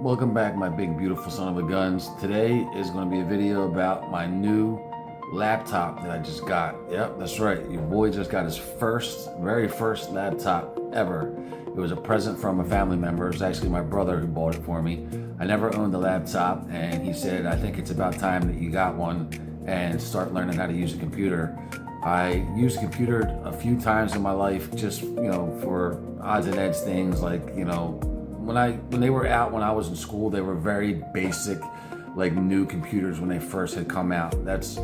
Welcome back, my big beautiful son of a guns. Today is going to be a video about my new laptop that I just got. Yep, that's right. Your boy just got his very first laptop ever. It was a present from a family member. It was actually my brother who bought it for me. I never owned a laptop, and he said, I think it's about time that you got one and start learning how to use a computer. I used a computer a few times in my life, just, for odds and ends things like, when they were out when I was in school, they were very basic, like new computers when they first had come out. That's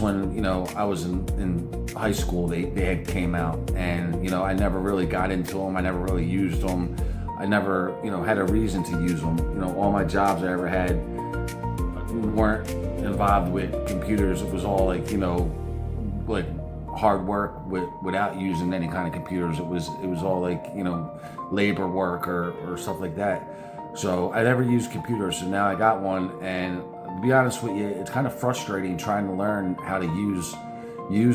when I was in high school. They had came out, and I never really got into them. I never really used them. I never had a reason to use them. All my jobs I ever had weren't involved with computers. It was all like hard work without using any kind of computers. It was all like labor work or stuff like that. So I never used computers, so now I got one, and to be honest with you, it's kind of frustrating trying to learn how to use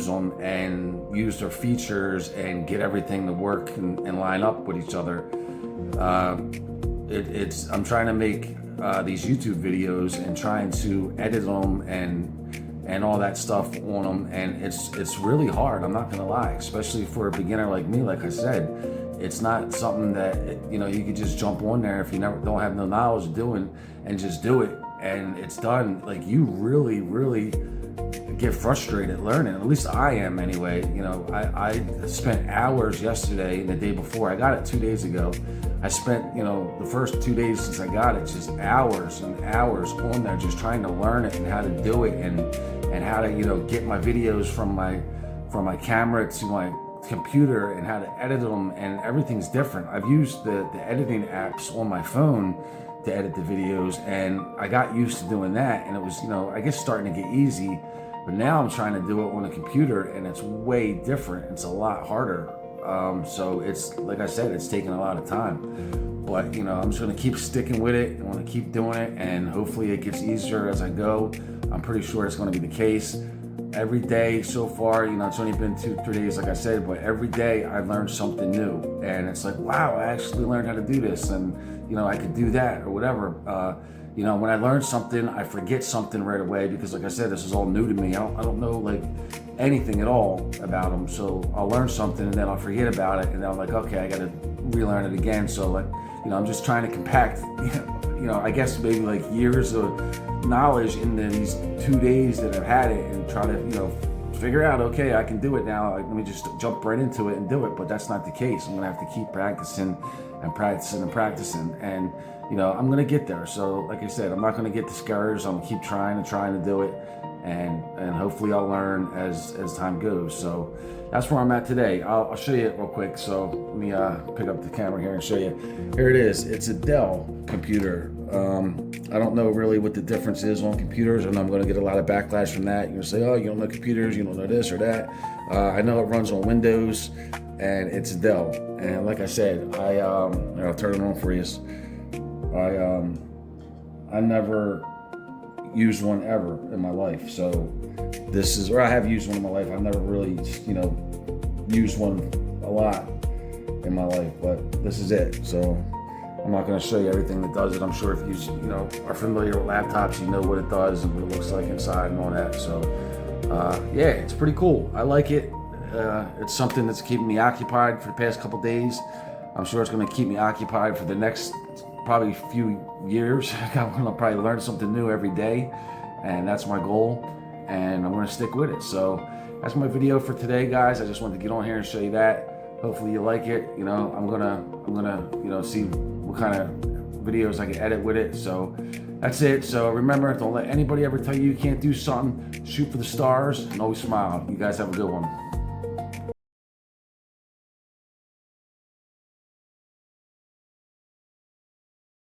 them and use their features and get everything to work and line up with each other. I'm trying to make these YouTube videos and trying to edit them and all that stuff on them, and it's really hard. I'm not gonna lie, especially for a beginner like me. Like I said, it's not something that you could just jump on there if you don't have no knowledge of doing and just do it and it's done. Like, you really get frustrated learning. At least I am anyway. I spent hours yesterday and the day before. I got it 2 days ago. I spent the first 2 days since I got it just hours and hours on there just trying to learn it and how to do it and how to get my videos from my camera to my computer and how to edit them, and everything's different. I've used the editing apps on my phone to edit the videos, and I got used to doing that, and it was I guess starting to get easy. But now I'm trying to do it on a computer, and it's way different. It's a lot harder. So it's, like I said, it's taking a lot of time. But I'm just gonna keep sticking with it. I want to keep doing it, and hopefully it gets easier as I go. I'm pretty sure it's going to be the case. Every day so far, it's only been 2-3 days, like I said, but every day I've learned something new, and it's like, wow, I actually learned how to do this, and I could do that or whatever. When I learn something, I forget something right away because, like I said, this is all new to me. I don't know like anything at all about them, so I'll learn something and then I'll forget about it, and then I'm like, okay, I got to relearn it again. So like, I'm just trying to compact, I guess maybe like years of knowledge into these 2 days that I've had it, and try to figure out, okay, I can do it now, like, let me just jump right into it and do it. But that's not the case. I'm gonna have to keep practicing and practicing, and I'm gonna get there. So like I said, I'm not gonna get discouraged. I'm gonna keep trying to do it, and hopefully I'll learn as time goes. So that's where I'm at today. I'll show you it real quick. So let me pick up the camera here and show you. Here it is. It's a Dell computer. I don't know really what the difference is on computers, and I'm going to get a lot of backlash from that. You're going to say, oh, you don't know computers, you don't know this or that. I know it runs on Windows, and it's a Dell. And like I said, I'll turn it on for you. I never used one ever in my life. So this is, or I have used one in my life. I've never really, used one a lot in my life, but this is it. So I'm not going to show you everything that does it. I'm sure if you are familiar with laptops, you know what it does and what it looks like inside and all that. So yeah, it's pretty cool. I like it. It's something that's keeping me occupied for the past couple days. I'm sure it's going to keep me occupied for the next probably few years. I'm going to probably learn something new every day, and that's my goal, and I'm going to stick with it. So that's my video for today, guys. I just wanted to get on here and show you that. Hopefully you like it. I'm gonna see what kind of videos I can edit with it. So that's it. So remember, don't let anybody ever tell you you can't do something. Shoot for the stars and always smile. You guys have a good one.